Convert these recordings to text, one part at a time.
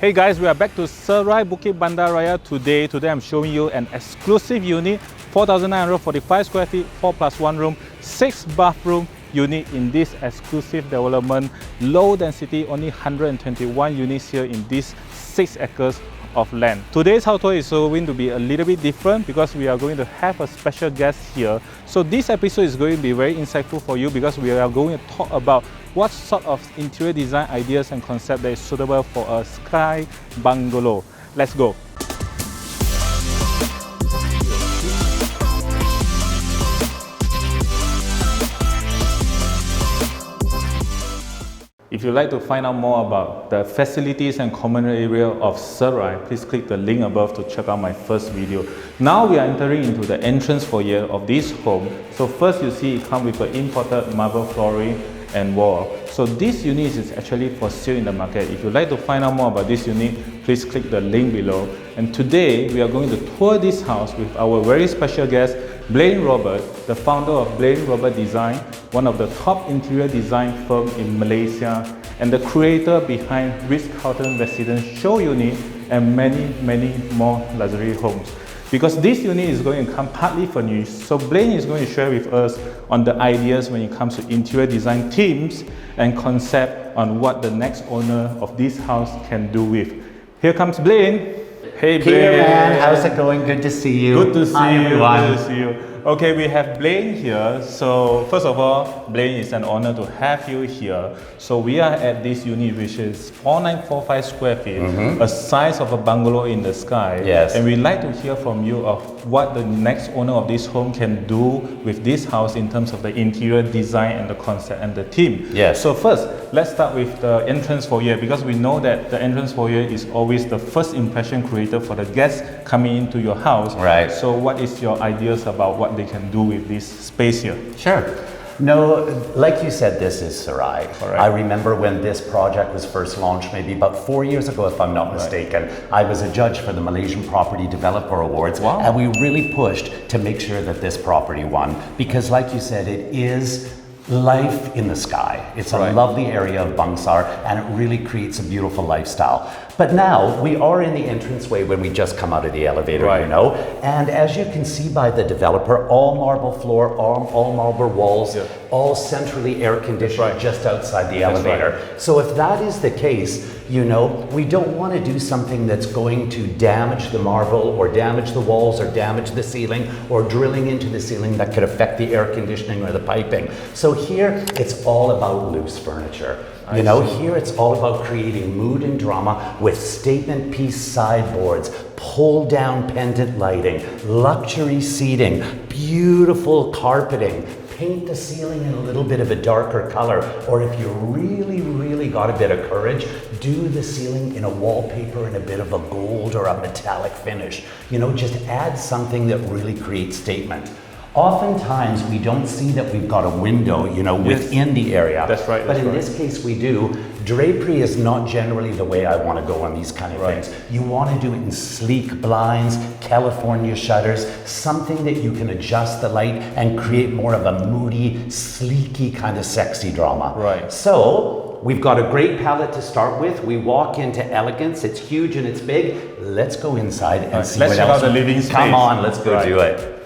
Hey guys, we are back to Serai Bukit Bintang today. Today I'm showing you an exclusive unit, 4,945 square feet, 4+1 room, 6 bathroom unit in this exclusive development. Low density, only 121 units here in this 6 acres of land. Today's house tour is going to be a little bit different because we are going to have a special guest here. So this episode is going to be very insightful for you because we are going to talk about what sort of interior design ideas and concept that is suitable for a sky bungalow. Let's go. If you'd like to find out more about the facilities and common area of Serai, please click the link above to check out my first video. Now we are entering into the entrance foyer of this home. So first you see it comes with an imported marble flooring and wall. So this unit is actually for sale in the market. If you'd like to find out more about this unit, please click the link below. And today we are going to tour this house with our very special guest, Blaine Robert, the founder of Blaine Robert Design, one of the top interior design firms in Malaysia, and the creator behind Ritz-Carlton Residence Show Unit and many more luxury homes. Because this unit is going to come partly furnished, so Blaine is going to share with us on the ideas when it comes to interior design themes and concept on what the next owner of this house can do with. Here comes Blaine. Hey Blaine. Man, how's it going? Good to see you. Good to see Hi, you. everyone. Good to see you. Okay, we have Blaine here. So first of all, Blaine, it's an honor to have you here. So we are at this unit which is 4,945 square feet, a size of a bungalow in the sky. Yes. And we'd like to hear from you of what the next owner of this home can do with this house in terms of the interior design and the concept and the theme. Yes. So first, let's start with the entrance foyer because we know that the entrance foyer is always the first impression created for the guests coming into your house. Right. So what is your ideas about what they can do with this space here? Sure. No, like you said, this is Serai. Correct. I remember when this project was first launched, maybe about 4 years ago, if I'm not mistaken. I was a judge for the Malaysian Property Developer Awards, Wow. and we really pushed to make sure that this property won. Because like you said, it is life in the sky. It's a lovely area of Bangsar, and it really creates a beautiful lifestyle. But now we are in the entranceway when we just come out of the elevator, you know. And as you can see by the developer, all marble floor, all marble walls, all centrally air conditioned just outside the elevator. So if that is the case, you know, we don't want to do something that's going to damage the marble or damage the walls or damage the ceiling or drilling into the ceiling that could affect the air conditioning or the piping. So here it's all about loose furniture. You know, here it's all about creating mood and drama with statement piece sideboards, pull down pendant lighting, luxury seating, beautiful carpeting. Paint the ceiling in a little bit of a darker color, or if you really got a bit of courage, do the ceiling in a wallpaper in a bit of a gold or a metallic finish. You know, just add something that really creates statement. Oftentimes we don't see that we've got a window, you know, within the area. That's right. But in this case we do. Drapery is not generally the way I want to go on these kind of things. You want to do it in sleek blinds, California shutters, something that you can adjust the light and create more of a moody, sleeky kind of sexy drama. Right. So we've got a great palette to start with. We walk into elegance. It's huge and it's big. Let's go inside and see what else. Let's check out the living space. Come on, let's go do it.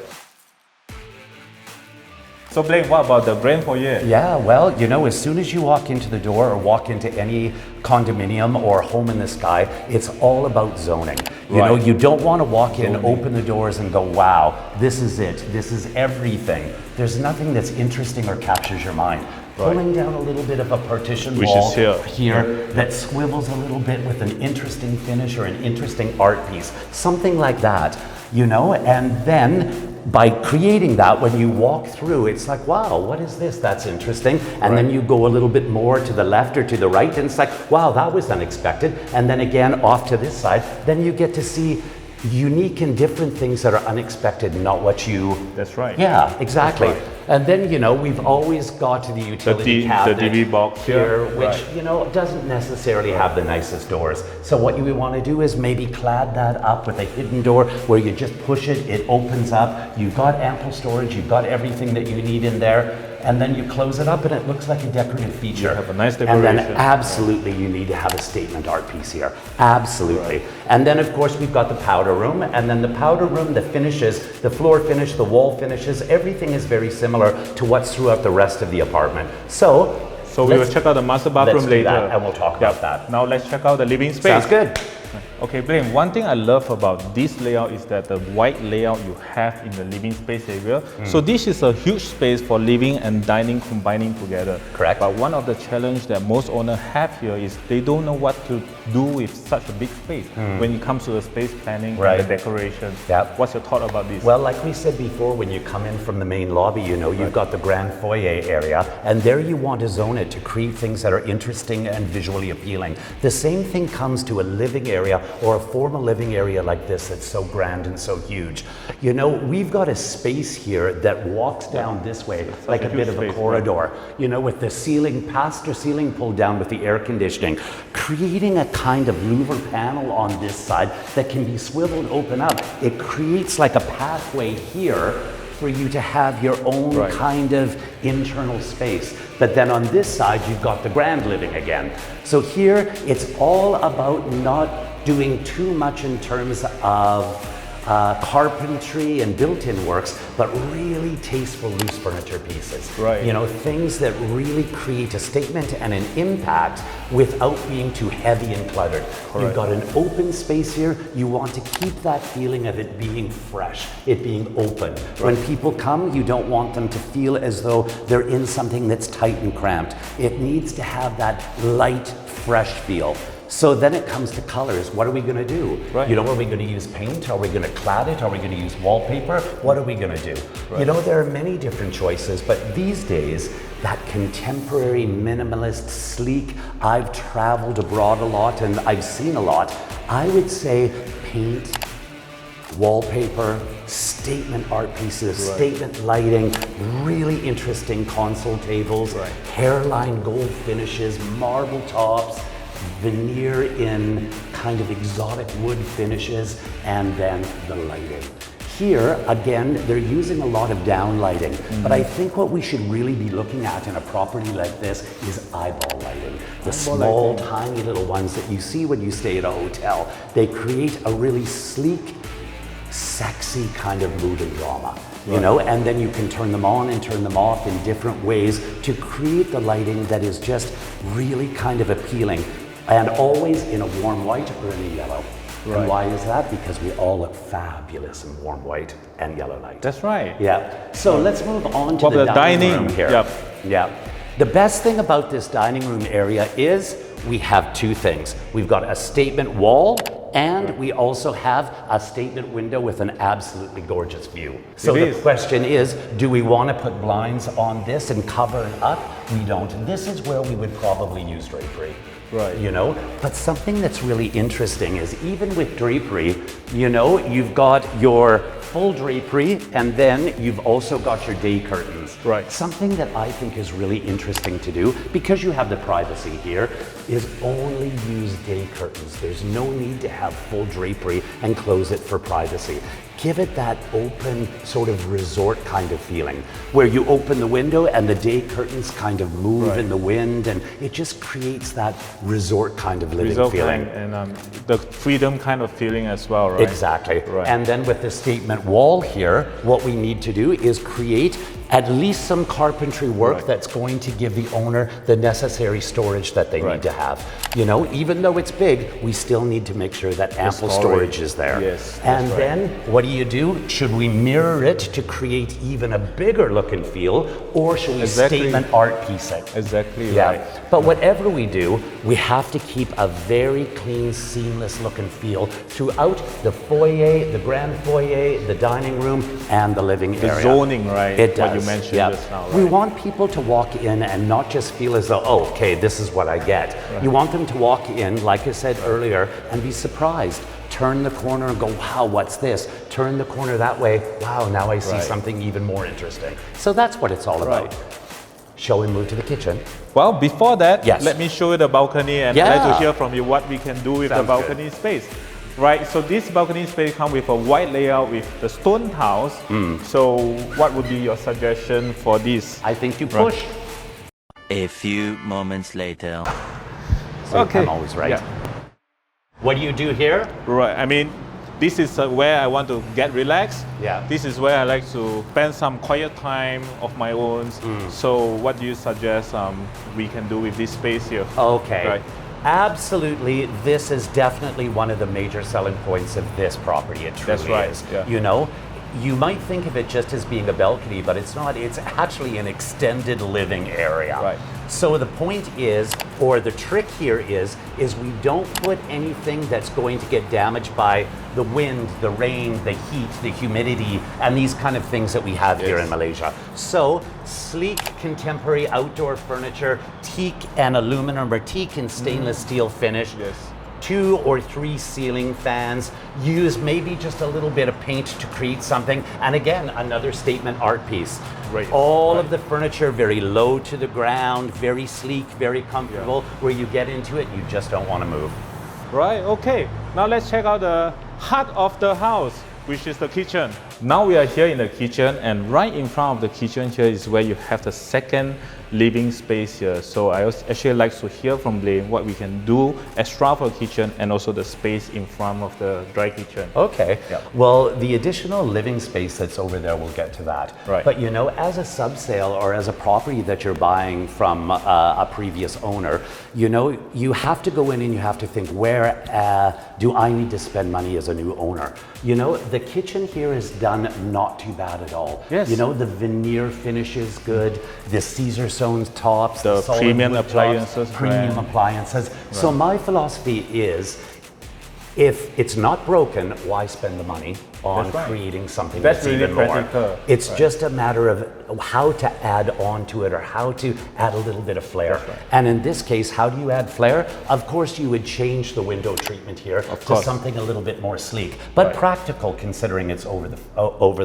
So Blaine, what about the grand foyer? Yeah, well, you know, as soon as you walk into the door or walk into any condominium or home in the sky, it's all about zoning. You know, you don't want to walk in, open the doors and go, wow, this is it. This is everything. There's nothing that's interesting or captures your mind. Pulling down a little bit of a partition wall here that swivels a little bit with an interesting finish or an interesting art piece. Something like that, you know, and then by creating that, when you walk through, it's like, wow, what is this? That's interesting. And then you go a little bit more to the left or to the right, and it's like, wow, that was unexpected. And then again, off to this side, then you get to see unique and different things that are unexpected, not what you... That's right. Yeah, exactly. And then, you know, we've always got the utility cabinet the DV box here, which, right. you know, doesn't necessarily have the nicest doors. So what you want to do is maybe clad that up with a hidden door where you just push it, it opens up, you've got ample storage, you've got everything that you need in there, and then you close it up and it looks like a decorative feature. You have a nice decoration. And then absolutely you need to have a statement art piece here. Absolutely. Right. And then of course we've got the powder room, and then the powder room, the finishes, the floor finish, the wall finishes, everything is very similar to what's throughout the rest of the apartment. So we will check out the master bathroom later. And we'll talk about that. Now let's check out the living space. Sounds good. Okay, Blaine, one thing I love about this layout is that the wide layout you have in the living space area. So this is a huge space for living and dining combining together. Correct. But one of the challenges that most owners have here is they don't know what to do with such a big space when it comes to the space planning and the decoration. Yep. What's your thought about this? Well, like we said before, when you come in from the main lobby, you know, you've got the grand foyer area, and there you want to zone it to create things that are interesting and visually appealing. The same thing comes to a living area or a formal living area like this that's so grand and so huge. You know, we've got a space here that walks down this way like a bit of a corridor, you know, with the ceiling, past the ceiling pulled down with the air conditioning, creating a kind of louver panel on this side that can be swiveled open up. It creates like a pathway here for you to have your own kind of internal space. But then on this side, you've got the grand living again. So here, it's all about not doing too much in terms of carpentry and built-in works, but really tasteful loose furniture pieces. Right. You know, things that really create a statement and an impact without being too heavy and cluttered. Correct. You've got an open space here. You want to keep that feeling of it being fresh, it being open. When people come, you don't want them to feel as though they're in something that's tight and cramped. It needs to have that light, fresh feel. So then it comes to colors. What are we going to do? Right. You know, are we going to use paint? Are we going to clad it? Are we going to use wallpaper? What are we going to do? Right. You know, there are many different choices, but these days, that contemporary, minimalist, sleek, I've traveled abroad a lot and I've seen a lot. I would say paint, wallpaper, statement art pieces, statement lighting, really interesting console tables, hairline gold finishes, marble tops, veneer in kind of exotic wood finishes, and then the lighting. Here, again, they're using a lot of down lighting, but I think what we should really be looking at in a property like this is eyeball lighting. The small, tiny little ones that you see when you stay at a hotel. They create a really sleek, sexy kind of mood and drama. You know, and then you can turn them on and turn them off in different ways to create the lighting that is just really kind of appealing, and always in a warm white or in a yellow. And why is that? Because we all look fabulous in warm white and yellow light. That's right. Yeah. So let's move on to the dining room here. Yeah. The best thing about this dining room area is we have two things. We've got a statement wall, and we also have a statement window with an absolutely gorgeous view. So the question is, do we want to put blinds on this and cover it up? We don't. This is where we would probably use drapery. Right. You know, but something that's really interesting is even with drapery, you know, you've got your full drapery and then you've also got your day curtains. Right. Something that I think is really interesting to do, because you have the privacy here, is only use day curtains. There's no need to have full drapery and close it for privacy. Give it that open sort of resort kind of feeling where you open the window and the day curtains kind of move in the wind, and it just creates that resort kind of living feeling. And the freedom kind of feeling as well, right? Exactly. Right. And then with the statement wall here, what we need to do is create at least some carpentry work that's going to give the owner the necessary storage that they need to have. You know, even though it's big, we still need to make sure that ample storage is there. Yes, and then what do? Should we mirror it to create even a bigger look and feel, or should we statement art piece it? Exactly right. But whatever we do, we have to keep a very clean, seamless look and feel throughout the foyer, the grand foyer, the dining room, and the living area. The zoning, right? It does. What you mentioned just now, right? We want people to walk in and not just feel as though, oh, okay, this is what I get. You want them to walk in, like I said earlier, and be surprised. turn the corner and go, wow, what's this? Turn the corner that way, wow, now I see something even more interesting. So that's what it's all about. Shall we move to the kitchen? Well, before that, Yes. let me show you the balcony and I'd like to hear from you what we can do with the Sounds balcony space. Right, so this balcony space comes with a white layout with the stone tiles. So what would be your suggestion for this? I think you push. A few moments later. So I'm always right. What do you do here? Right, I mean, this is where I want to get relaxed. Yeah. This is where I like to spend some quiet time of my own. So what do you suggest we can do with this space here? Okay. Right. Absolutely, this is definitely one of the major selling points of this property. It truly That's right, is. yeah. You know, you might think of it just as being a balcony, but it's not. It's actually an extended living area. Right. So the point is, or the trick here is we don't put anything that's going to get damaged by the wind, the rain, the heat, the humidity, and these kind of things that we have here in Malaysia. So sleek, contemporary outdoor furniture, teak and aluminum, or teak and stainless steel finish. Yes. 2 or 3 ceiling fans, use maybe just a little bit of paint to create something, and again, another statement art piece. Right. All of the furniture very low to the ground, very sleek, very comfortable, where you get into it, you just don't want to move. Right, okay. Now let's check out the heart of the house, which is the kitchen. Now we are here in the kitchen, and right in front of the kitchen here is where you have the second living space here. So I actually like to hear from Blaine what we can do extra for the kitchen and also the space in front of the dry kitchen. Okay. Yeah. Well, the additional living space that's over there, we'll get to that. Right. But you know, as a subsale or as a property that you're buying from a previous owner, you know, you have to go in and you have to think, where do I need to spend money as a new owner? You know, the kitchen here is done not too bad at all. Yes. You know, the veneer finish is good, the Caesar stone tops, The solid premium wood appliances, tops, premium right. appliances. So my philosophy is, if it's not broken, why spend the money on That's right. creating something That's that's, really even more? practical. It's Right. just a matter of how to add on to it, or how to add a little bit of flair. That's right. And in this case, how do you add flair? Of course, you would change the window treatment here to course. something a little bit more sleek, but Right. practical considering it's over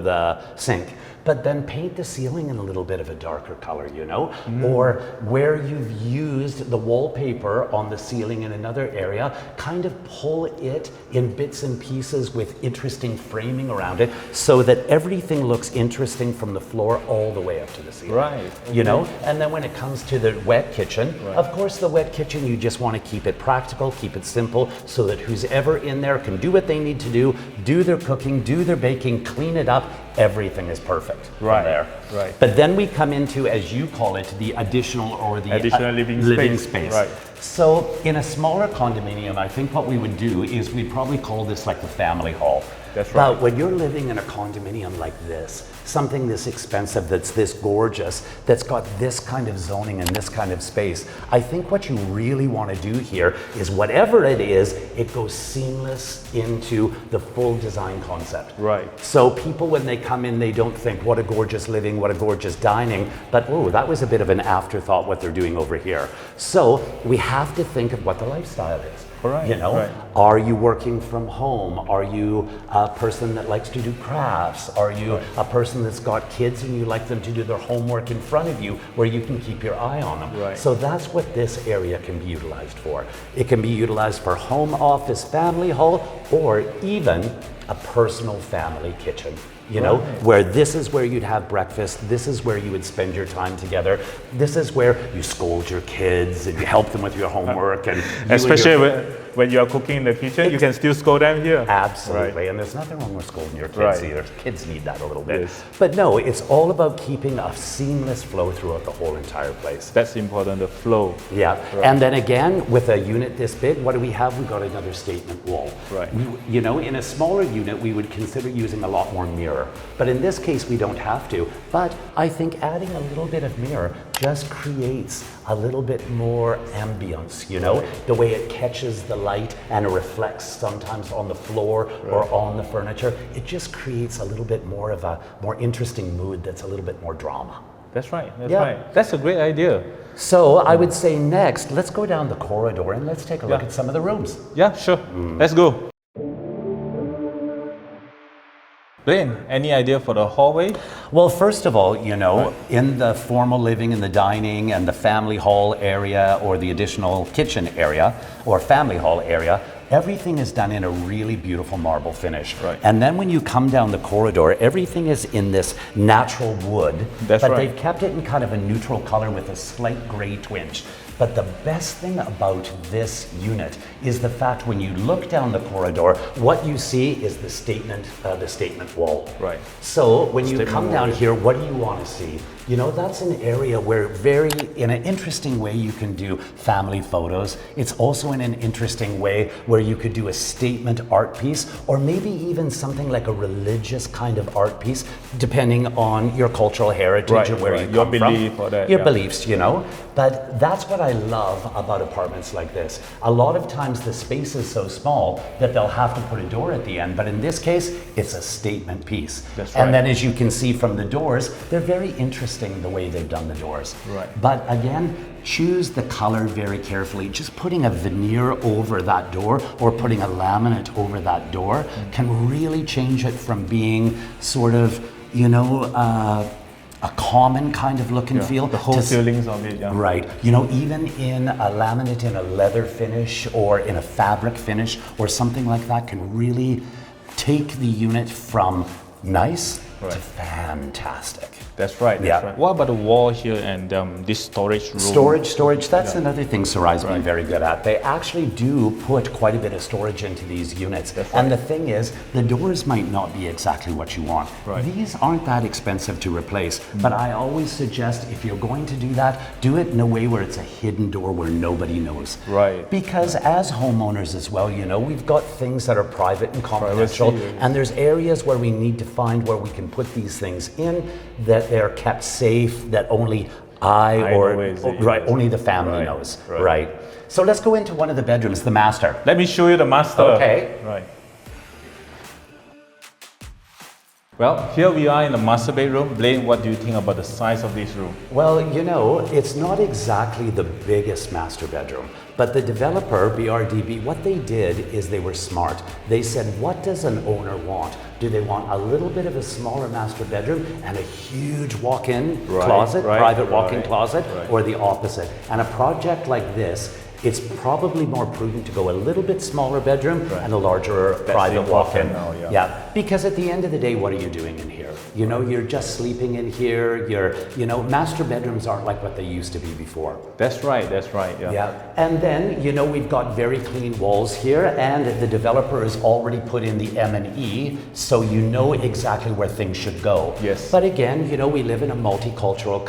the sink. But then paint the ceiling in a little bit of a darker color, you know? Or where you've used the wallpaper on the ceiling in another area, kind of pull it in bits and pieces with interesting framing around it so that everything looks interesting from the floor all the way up to the ceiling. Right, You know? And then when it comes to the wet kitchen, of course the wet kitchen, you just want to keep it practical, keep it simple, so that who's ever in there can do what they need to do their cooking, do their baking, clean it up, everything is perfect from Right, there. right. But then we come into, as you call it, the additional or the Additional living space. Right. So in a smaller condominium, I think what we would do is we'd probably call this like the family hall. That's right. But when you're living in a condominium like this, something this expensive, that's this gorgeous, that's got this kind of zoning and this kind of space, I think what you really want to do here is whatever it is, it goes seamless into the full design concept. Right. So people, when they come in, they don't think, what a gorgeous living, what a gorgeous dining, but oh, that was a bit of an afterthought what they're doing over here. So we have to think of what the lifestyle is. Right, You know, right. are you working from home? Are you a person that likes to do crafts? Are you a person that's got kids and you like them to do their homework in front of you where you can keep your eye on them? Right. So that's what this area can be utilized for. It can be utilized for home office, family hall, or even a personal family kitchen. You know, where this is where you'd have breakfast, this is where you would spend your time together, this is where you scold your kids and you help them with your homework. And Especially when you are cooking in the kitchen, you can still scold them here. Absolutely, and there's nothing wrong with scolding your kids Right. either. Kids need that a little bit. Yes. But no, it's all about keeping a seamless flow throughout the whole entire place. That's important, the flow. Yeah, and then again, with a unit this big, what do we have? We got another statement wall. Right. You know, in a smaller unit, we would consider using a lot more mirror. But in this case, we don't have to. But I think adding a little bit of mirror just creates a little bit more ambience, you know? The way it catches the light and it reflects sometimes on the floor or on the furniture. It just creates a little bit more of a more interesting mood that's a little bit more drama. That's right, that's Yeah. right. That's a great idea. So I would say next, let's go down the corridor and let's take a look Yeah. at some of the rooms. Yeah, sure. Let's go. Blaine, any idea for the hallway? Well, first of all, you know, in the formal living, in the dining and the family hall area or the additional kitchen area or family hall area, everything is done in a really beautiful marble finish. Right. And then when you come down the corridor, everything is in this natural wood, That's but right. they've kept it in kind of a neutral color with a slight gray twinge. But the best thing about this unit is the fact when you look down the corridor, what you see is the statement wall. Right. So when you Statement come wall. down here, what do you want to see? You know, that's an area where in an interesting way you can do family photos. It's also in an interesting way where you could do a statement art piece or maybe even something like a religious kind of art piece, depending on your cultural heritage Right, and where right. you Your come from. belief or that, Your yeah. beliefs, you know. But that's what I love about apartments like this. A lot of times the space is so small that they'll have to put a door at the end. But in this case, it's a statement piece. That's right. And then as you can see from the doors, they're very interesting the way they've done the doors. Right. But again, choose the color very carefully. Just putting a veneer over that door or putting a laminate over that door can really change it from being sort of, you know, a common kind of look and feel. The whole to feelings of it, yeah. Right. You know, even in a laminate in a leather finish or in a fabric finish or something like that can really take the unit from nice to fantastic. That's right. That's Yeah. right. What about the wall here and this storage room? Storage, that's another thing Serai's been very good at. They actually do put quite a bit of storage into these units. And the thing is, the doors might not be exactly what you want. Right. These aren't that expensive to replace, but I always suggest if you're going to do that, do it in a way where it's a hidden door where nobody knows. Right. Because as homeowners as well, you know, we've got things that are private and confidential, Privacy. and there's areas where we need to find where we can put these things in, that they're kept safe, that only I know where is it, right, yes. only the family Right, knows, right. right? So let's go into one of the bedrooms, the master. Let me show you the master. Okay. Right. Well, here we are in the master bedroom. Blaine, what do you think about the size of this room? Well, you know, it's not exactly the biggest master bedroom, but the developer, BRDB, what they did is they were smart. They said, what does an owner want? Do they want a little bit of a smaller master bedroom and a huge walk-in closet, private walk-in closet, or the opposite? And a project like this, it's probably more prudent to go a little bit smaller bedroom and a larger private walk-in. Now, Yeah, because at the end of the day, what are you doing in here? You know, you're just sleeping in here. You know, master bedrooms aren't like what they used to be before. That's right, yeah. Yeah, and then, you know, we've got very clean walls here, and the developer has already put in the M&E, so you know exactly where things should go. Yes. But again, you know, we live in a multicultural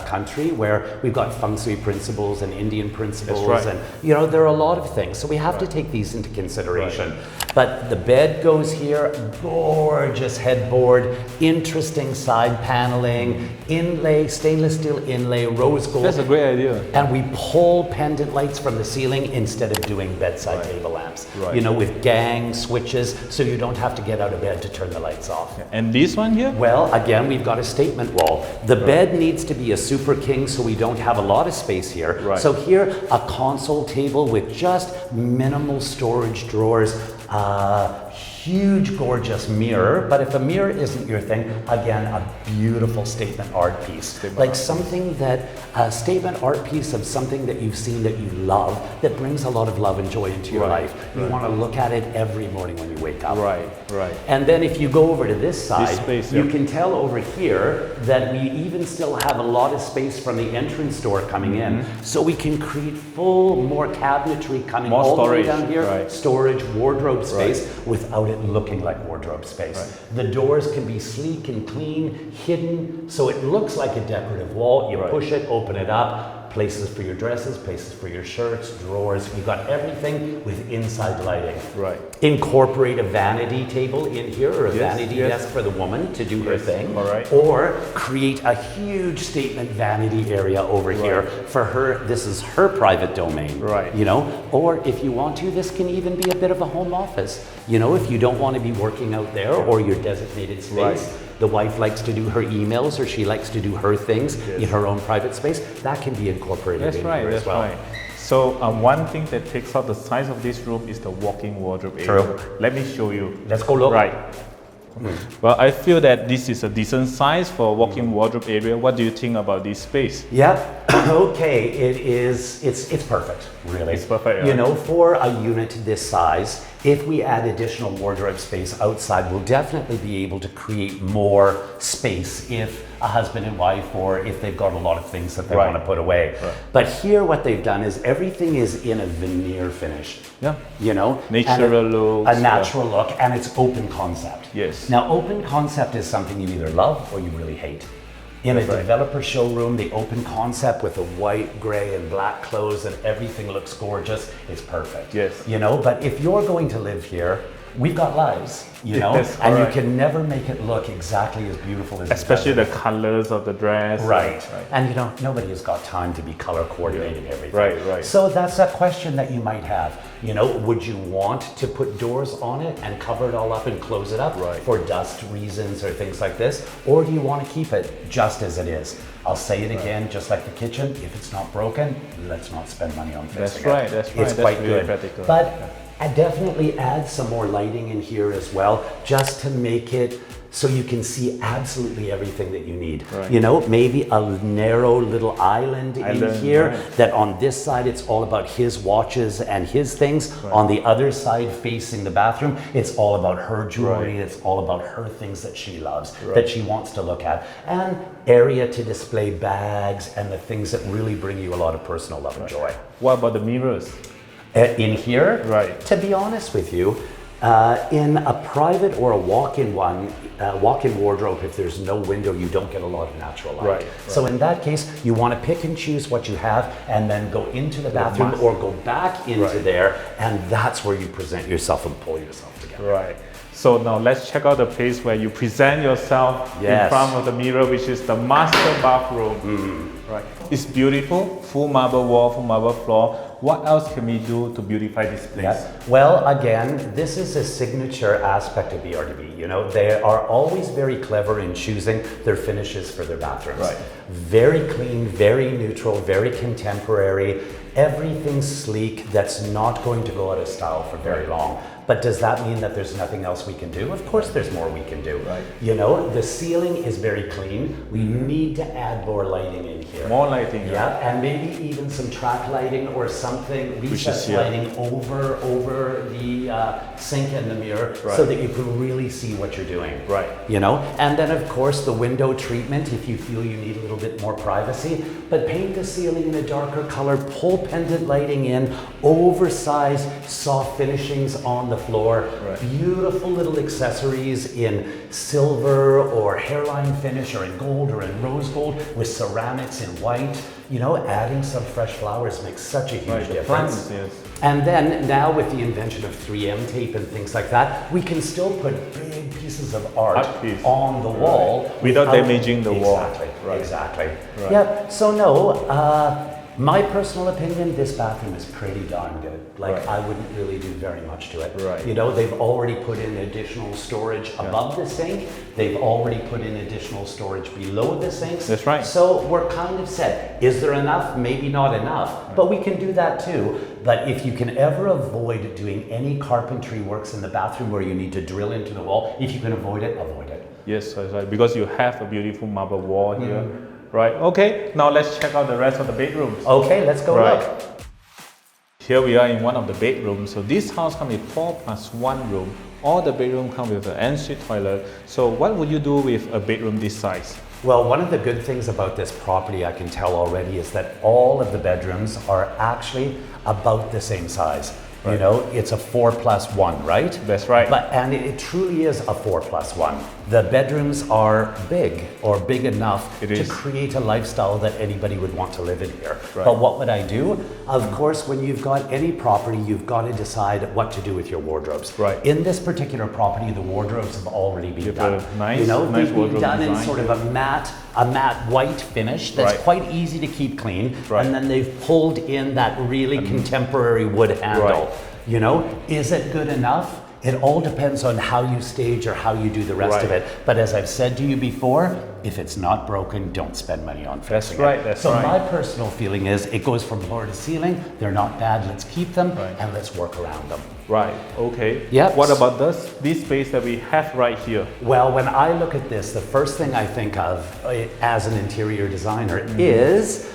country where we've got feng shui principles and Indian principles, That's right. and, you know, there are a lot of things, so we have to take these into consideration. But the bed goes here, gorgeous headboard, interesting side paneling, inlay, stainless steel inlay, rose gold. That's a great idea. And we pull pendant lights from the ceiling instead of doing bedside table lamps. Right. You know, with gang switches, so you don't have to get out of bed to turn the lights off. And this one here? Well, again, we've got a statement wall. The bed needs to be a super king, so we don't have a lot of space here. Right. So here, a console table with just minimal storage drawers, huge, gorgeous mirror. But if a mirror isn't your thing, again, a beautiful statement art piece. Something that, a statement art piece of something that you've seen that you love, that brings a lot of love and joy into your life. You want to look at it every morning when you wake up. Right. And then if you go over to this side, space, you can tell over here that we even still have a lot of space from the entrance door coming in. So we can create more cabinetry coming More all the way storage, down here. right. Storage, wardrobe space without it looking like wardrobe space. The doors can be sleek and clean, hidden, so it looks like a decorative wall. You push it, open it up, places for your dresses, places for your shirts, drawers. You've got everything with inside lighting. Right. Incorporate a vanity table in here or a vanity yes. desk for the woman to do her thing. All right. Or create a huge statement vanity area over here for her. This is her private domain. Right. You know, or if you want to, this can even be a bit of a home office. You know, if you don't want to be working out there or your designated space. The wife likes to do her emails or she likes to do her things in her own private space. That can be incorporated in here as well. So one thing that takes out the size of this room is the walk-in wardrobe area. True. Let me show you. Let's go look. Right. Well, I feel that this is a decent size for walk-in wardrobe area. What do you think about this space? Yep. Okay, it is. It's perfect, really. It's perfect, You yeah. know, for a unit this size, if we add additional wardrobe space outside, we'll definitely be able to create more space if a husband and wife, or if they've got a lot of things that they Right. want to put away. Right. But here, what they've done is everything is in a veneer finish. Yeah. You know, Natural and looks, a natural look, and it's open concept. Yes. Now, open concept is something you either love or you really hate. In a That's right. developer showroom, the open concept with the white, gray, and black clothes and everything looks gorgeous, it's perfect. Yes. You know, but if you're going to live here, we've got lives, you know, Yes, and correct. you can never make it look exactly as beautiful as Especially it the does. colors of the dress. Right. And you know, nobody has got time to be color coordinating everything. Right. So that's a question that you might have. You know, would you want to put doors on it and cover it all up and close it up Right. for dust reasons or things like this? Or do you want to keep it just as it is? I'll say it again, just like the kitchen, if it's not broken, let's not spend money on fixing That's right, it. that's right. It's That's quite really good. practical. But I definitely add some more lighting in here as well, just to make it so you can see absolutely everything that you need. Right. You know, maybe a narrow little island in here, right. that on this side it's all about his watches and his things. Right. On the other side facing the bathroom, it's all about her jewelry, Right. it's all about her things that she loves, Right. that she wants to look at. And area to display bags and the things that really bring you a lot of personal love and joy. What about the mirrors? In here, Right. to be honest with you, in a private or a walk-in one, walk-in wardrobe, if there's no window, you don't get a lot of natural light. Right, So in that case, you want to pick and choose what you have and then go into the bathroom must. or go back into Right. there, and that's where you present yourself and pull yourself together. Right. So now let's check out the place where you present yourself in Yes. front of the mirror, which is the master bathroom. Right. It's beautiful, full marble wall, full marble floor. What else can we do to beautify this place? Yes. Well, again, this is a signature aspect of BRDB. You know, they are always very clever in choosing their finishes for their bathrooms. Right. Very clean, very neutral, very contemporary. Everything sleek that's not going to go out of style for very long. But does that mean that there's nothing else we can do? Of course there's more we can do. Right. You know, the ceiling is very clean. We need to add more lighting in here. More lighting. Yeah, and maybe even some track lighting or something, is recessed here. lighting over the sink and the mirror, Right. so that you can really see what you're doing. Right. You know, and then of course the window treatment if you feel you need a little bit more privacy. But paint the ceiling in a darker color, pull pendant lighting in, oversized soft finishings on the floor, Right. beautiful little accessories in silver or hairline finish or in gold or in rose gold with ceramics in white. You know, adding some fresh flowers makes such a huge Right, the difference. plants, yes. And then now with the invention of 3M tape and things like that, we can still put big pieces of art Art piece. on the wall Without damaging the wall. Exactly, Right. exactly. Right. Yeah, so no, my personal opinion, this bathroom is pretty darn good. Like, Right. I wouldn't really do very much to it. Right. You know, they've already put in additional storage above the sink. They've already put in additional storage below the sinks. That's right. So we're kind of set. Is there enough? Maybe not enough, but we can do that too. But if you can ever avoid doing any carpentry works in the bathroom where you need to drill into the wall, if you can avoid it, avoid it. Yes, that's right. Because you have a beautiful marble wall here. Right. Okay. Now let's check out the rest of the bedrooms. Okay, let's go Right. look. Here we are in one of the bedrooms. So this house comes with 4+1 room. All the bedroom come with an ensuite toilet. So what would you do with a bedroom this size? Well, one of the good things about this property I can tell already is that all of the bedrooms are actually about the same size. You Right. know, it's a 4+1, right? That's right. And it truly is a 4+1. The bedrooms are big or big enough It to is. create a lifestyle that anybody would want to live in here. Right. But what would I do? Of course, when you've got any property, you've got to decide what to do with your wardrobes. Right. In this particular property, the wardrobes have already been You've done. got a nice- you know, nice they've been wardrobe done in design. sort of a matte white finish that's Right. quite easy to keep clean. Right. And then they've pulled in that really contemporary wood handle. Right. You know, is it good enough? It all depends on how you stage or how you do the rest of Right. it. But as I've said to you before, if it's not broken, don't spend money on fixing right, it. that's so right. my personal feeling is it goes from floor to ceiling. They're not bad. Let's keep them Right. and let's work around them. Right, okay. Yep. What about this space that we have right here? Well, when I look at this, the first thing I think of as an interior designer is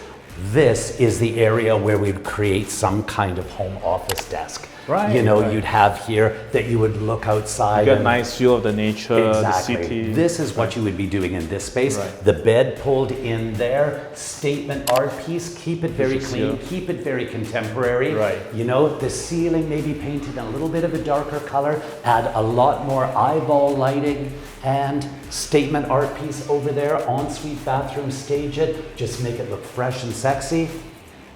this is the area where we'd create some kind of home office desk. Right, You know, right. you'd have here that you would look outside. You get a and- nice view of the nature, Exactly. the city. This is what you would be doing in this space. Right. The bed pulled in there, statement art piece, keep it very is clean, here. keep it very contemporary. Right. You know, the ceiling may be painted in a little bit of a darker color, add a lot more eyeball lighting and statement art piece over there, ensuite bathroom, stage it, just make it look fresh and sexy.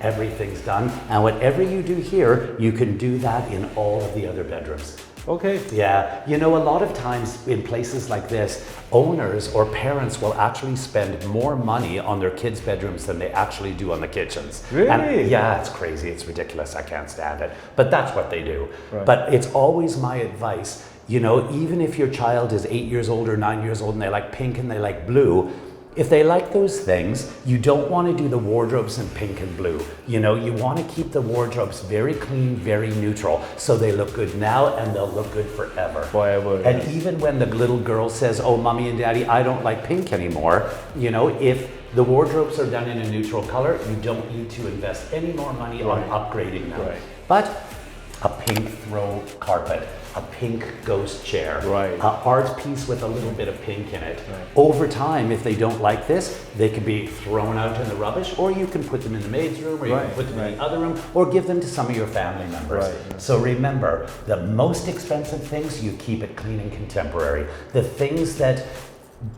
Everything's done. And whatever you do here, you can do that in all of the other bedrooms. Okay. Yeah, you know, a lot of times in places like this, owners or parents will actually spend more money on their kids' bedrooms than they actually do on the kitchens. Really? And yeah, it's crazy, it's ridiculous, I can't stand it. But that's what they do. Right. But it's always my advice, you know, even if your child is 8 years old or 9 years old and they like pink and they like blue, if they like those things, you don't want to do the wardrobes in pink and blue. You know, you want to keep the wardrobes very clean, very neutral, so they look good now and they'll look good forever. Forever, And yes. even when the little girl says, oh, mommy and daddy, I don't like pink anymore, you know, if the wardrobes are done in a neutral color, you don't need to invest any more money on Right. upgrading them. Right. But a pink throw carpet, a pink ghost chair, Right. a art piece with a little bit of pink in it. Right. Over time, if they don't like this, they can be thrown out in the rubbish, or you can put them in the maid's room, or you can Right, put them in right. the other room, or give them to some of your family members. Right. So remember, the most expensive things, you keep it clean and contemporary. The things that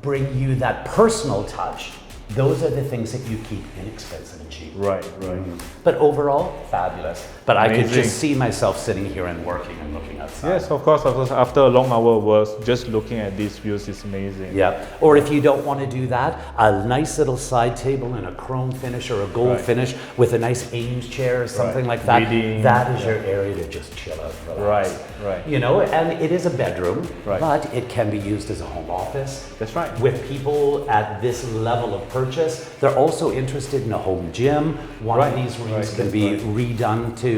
bring you that personal touch, those are the things that you keep inexpensive and cheap. Right, right. But overall, fabulous. But I could Amazing. just see myself sitting here and working and looking outside. Yes, of course. After a long hour of work, just looking at these views is amazing. Yeah. Or if you don't want to do that, a nice little side table in a chrome finish or a gold Right. finish with a nice Ames chair or something Right. like that. Reading, That is your area to just chill out. Relax. Right, right. You know, and it is a bedroom, Right. but it can be used as a home office. That's right. With people at this level of purchase, they're also interested in a home gym. One Right, of these rooms right, can that's be right. redone to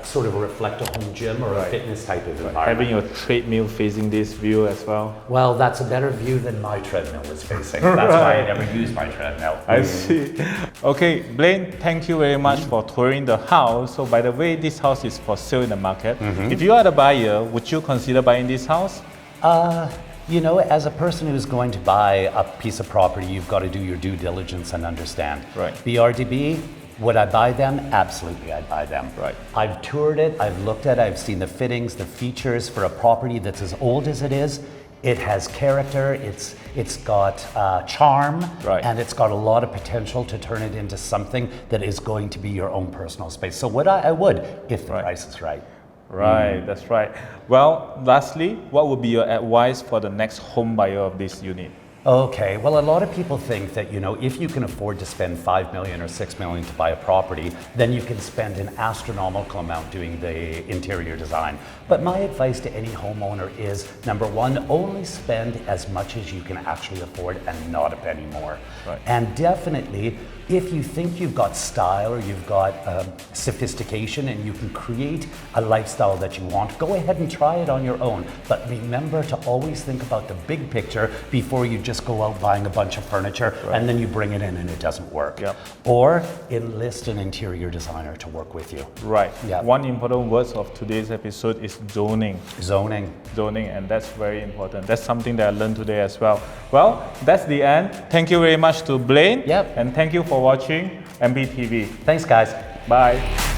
sort of reflect a home gym or a Right. fitness type of environment. Having your treadmill facing this view as well. Well, that's a better view than my treadmill was facing. That's why I never use my treadmill. I see. Okay, Blaine, thank you very much for touring the house. So by the way, this house is for sale in the market. If you are the buyer, would you consider buying this house? You know, as a person who's going to buy a piece of property, you've got to do your due diligence and understand. Right. BRDB, would I buy them? Absolutely, I'd buy them. Right. I've toured it, I've looked at it, I've seen the fittings, the features for a property that's as old as it is. It has character, it's got charm, Right. and it's got a lot of potential to turn it into something that is going to be your own personal space. So would I would, if the Right. price is right. Right, that's right. Well, lastly, what would be your advice for the next home buyer of this unit? Okay, well, a lot of people think that, you know, if you can afford to spend 5 million or 6 million to buy a property, then you can spend an astronomical amount doing the interior design. But my advice to any homeowner is, number one, only spend as much as you can actually afford and not a penny more. Right. And definitely, if you think you've got style or you've got sophistication and you can create a lifestyle that you want, go ahead and try it on your own. But remember to always think about the big picture before you just go out buying a bunch of furniture and then you bring it in and it doesn't work. Yep. Or enlist an interior designer to work with you. Right. Yeah. One important word of today's episode is zoning. Zoning. Zoning, and that's very important. That's something that I learned today as well. Well, that's the end. Thank you very much to Blaine. Yep. And thank you for watching MBTV. Thanks, guys. Bye.